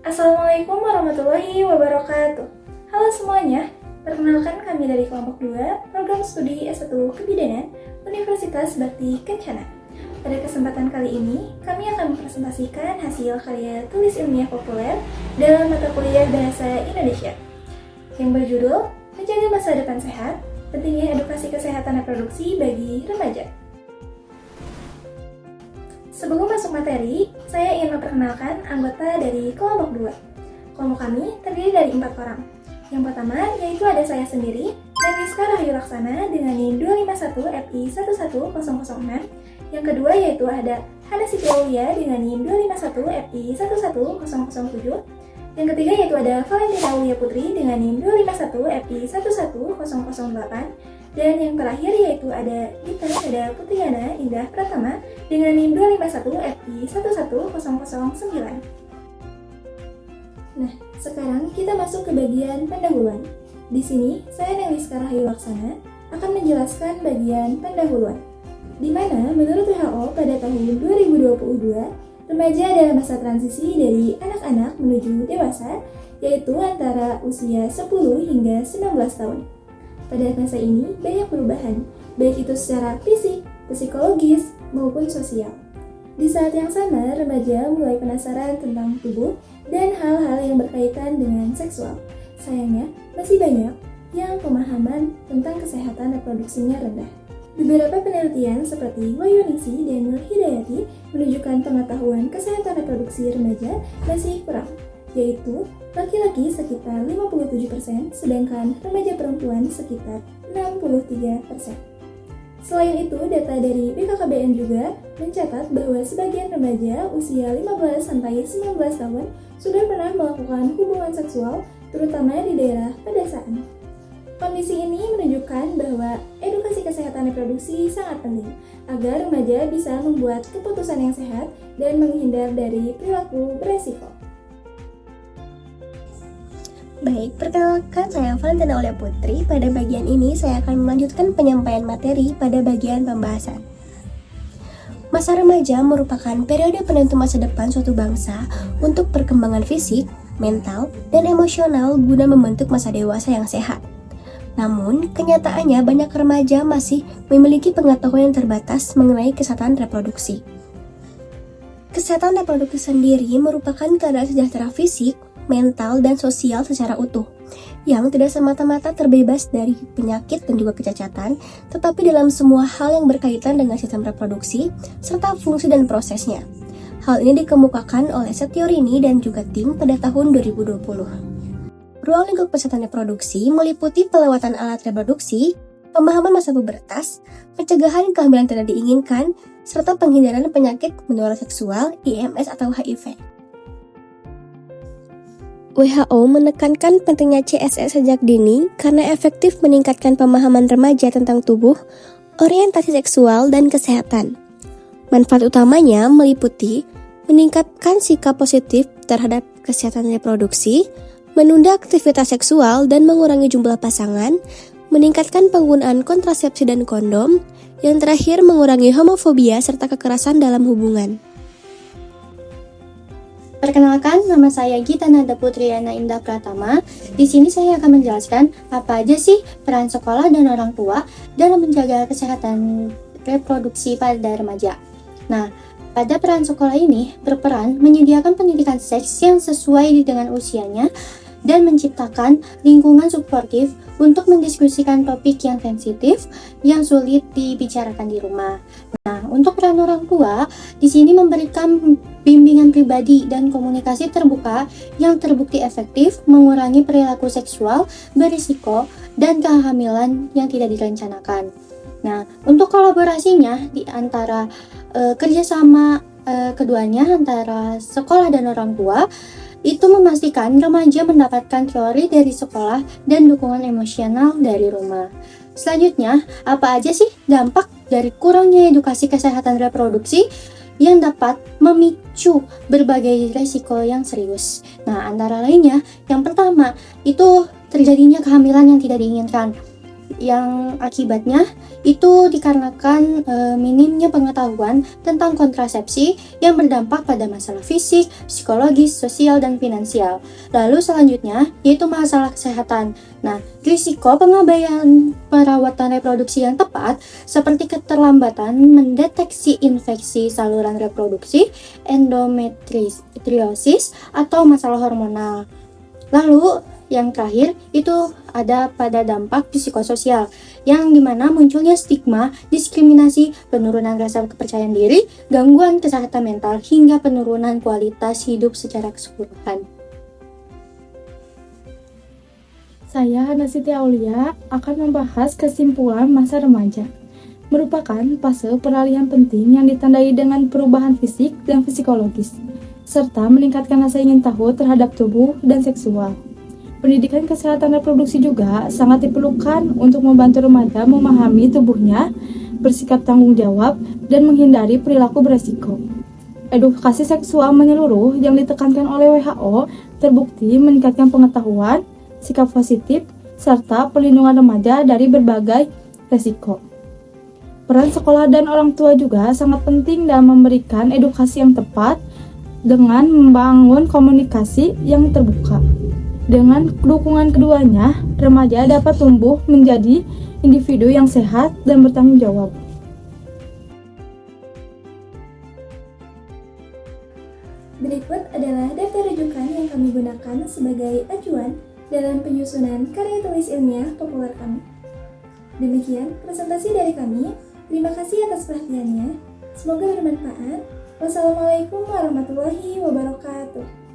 Assalamualaikum warahmatullahi wabarakatuh. Halo semuanya, perkenalkan kami dari kelompok 2 Program Studi S1 Kebidanan Universitas Bakti Kencana. Pada kesempatan kali ini, kami akan mempresentasikan hasil karya tulis ilmiah populer dalam mata kuliah Bahasa Indonesia yang berjudul Menjaga Masa Depan Sehat, Pentingnya Edukasi Kesehatan Reproduksi bagi Remaja. Sebelum masuk materi, saya ingin memperkenalkan anggota dari kelompok 2. Kelompok kami terdiri dari 4 orang. Yang pertama yaitu ada saya sendiri, Neniska Rahayu Laksana dengan NIM 251 FI 11006. Yang kedua yaitu ada Hana Siti Aulia dengan NIM 251 FI 11007. Yang ketiga yaitu ada Valentina Aulia Putri dengan NIM 251 FI 11008. Dan yang terakhir yaitu ada Gita Nada Putriana Indah Pratama dengan NIM 251 FI 11009. Nah, sekarang kita masuk ke bagian pendahuluan. Di sini, saya Neliska Rahayu Laksana akan menjelaskan bagian pendahuluan, di mana menurut WHO pada tahun 2022, remaja adalah masa transisi dari anak-anak menuju dewasa, yaitu antara usia 10 hingga 19 tahun. Pada masa ini, banyak perubahan, baik itu secara fisik, psikologis, maupun sosial. Di saat yang sama, remaja mulai penasaran tentang tubuh dan hal-hal yang berkaitan dengan seksual. Sayangnya, masih banyak yang pemahaman tentang kesehatan reproduksinya rendah. Beberapa penelitian seperti Wahyuningsi dan Nur Hidayati menunjukkan pengetahuan kesehatan reproduksi remaja masih kurang, yaitu laki-laki sekitar 57%, sedangkan remaja perempuan sekitar 63%. Selain itu, data dari BKKBN juga mencatat bahwa sebagian remaja usia 15-19 tahun sudah pernah melakukan hubungan seksual, terutama di daerah pedesaan. Kondisi ini menunjukkan bahwa edukasi kesehatan reproduksi sangat penting agar remaja bisa membuat keputusan yang sehat dan menghindar dari perilaku beresiko. Baik, perkenalkan saya Valentina Aulia Putri. Pada bagian ini saya akan melanjutkan penyampaian materi pada bagian pembahasan. Masa remaja merupakan periode penentu masa depan suatu bangsa untuk perkembangan fisik, mental, dan emosional guna membentuk masa dewasa yang sehat. Namun, kenyataannya banyak remaja masih memiliki pengetahuan yang terbatas mengenai kesehatan reproduksi. Kesehatan reproduksi sendiri merupakan keadaan sejahtera fisik, mental, dan sosial secara utuh, yang tidak semata-mata terbebas dari penyakit dan juga kecacatan, tetapi dalam semua hal yang berkaitan dengan sistem reproduksi, serta fungsi dan prosesnya. Hal ini dikemukakan oleh Setiorini dan juga tim pada tahun 2020. Ruang lingkup kesehatan reproduksi meliputi pelewatan alat reproduksi, pemahaman masa pubertas, pencegahan kehamilan tidak diinginkan, serta penghindaran penyakit menular seksual, IMS atau HIV. WHO menekankan pentingnya CSR sejak dini karena efektif meningkatkan pemahaman remaja tentang tubuh, orientasi seksual, dan kesehatan. Manfaat utamanya meliputi meningkatkan sikap positif terhadap kesehatan reproduksi, menunda aktivitas seksual dan mengurangi jumlah pasangan, meningkatkan penggunaan kontrasepsi dan kondom, yang terakhir mengurangi homofobia serta kekerasan dalam hubungan. Perkenalkan, nama saya Gita Nada Putriana Indah Pratama. Di sini saya akan menjelaskan apa aja sih peran sekolah dan orang tua dalam menjaga kesehatan reproduksi pada remaja. Nah, pada peran sekolah ini berperan menyediakan pendidikan seks yang sesuai dengan usianya dan menciptakan lingkungan suportif untuk mendiskusikan topik yang sensitif yang sulit dibicarakan di rumah. Nah, untuk peran orang tua di sini memberikan bimbingan pribadi dan komunikasi terbuka yang terbukti efektif mengurangi perilaku seksual berisiko dan kehamilan yang tidak direncanakan. Nah, untuk kolaborasinya di antara kerjasama keduanya antara sekolah dan orang tua itu memastikan remaja mendapatkan teori dari sekolah dan dukungan emosional dari rumah. Selanjutnya, apa aja sih dampak dari kurangnya edukasi kesehatan reproduksi yang dapat memicu berbagai resiko yang serius? Nah, antara lainnya, yang pertama, itu terjadinya kehamilan yang tidak diinginkan. yang akibatnya itu dikarenakan minimnya pengetahuan tentang kontrasepsi yang berdampak pada masalah fisik, psikologis, sosial, dan finansial. Lalu selanjutnya yaitu masalah kesehatan. Nah, risiko pengabaian perawatan reproduksi yang tepat seperti keterlambatan mendeteksi infeksi saluran reproduksi, endometriosis, atau masalah hormonal. Lalu yang terakhir itu ada pada dampak psikososial, yang dimana munculnya stigma, diskriminasi, penurunan rasa kepercayaan diri, gangguan kesehatan mental, hingga penurunan kualitas hidup secara keseluruhan. Saya, Hana Siti Aulia, akan membahas kesimpulan masa remaja. Merupakan fase peralihan penting yang ditandai dengan perubahan fisik dan psikologis, serta meningkatkan rasa ingin tahu terhadap tubuh dan seksual. Pendidikan kesehatan reproduksi juga sangat diperlukan untuk membantu remaja memahami tubuhnya, bersikap tanggung jawab, dan menghindari perilaku beresiko. Edukasi seksual menyeluruh yang ditekankan oleh WHO terbukti meningkatkan pengetahuan, sikap positif, serta perlindungan remaja dari berbagai resiko. Peran sekolah dan orang tua juga sangat penting dalam memberikan edukasi yang tepat dengan membangun komunikasi yang terbuka. Dengan dukungan keduanya, remaja dapat tumbuh menjadi individu yang sehat dan bertanggung jawab. Berikut adalah daftar rujukan yang kami gunakan sebagai acuan dalam penyusunan karya tulis ilmiah populer kami. Demikian presentasi dari kami. Terima kasih atas perhatiannya. Semoga bermanfaat. Wassalamualaikum warahmatullahi wabarakatuh.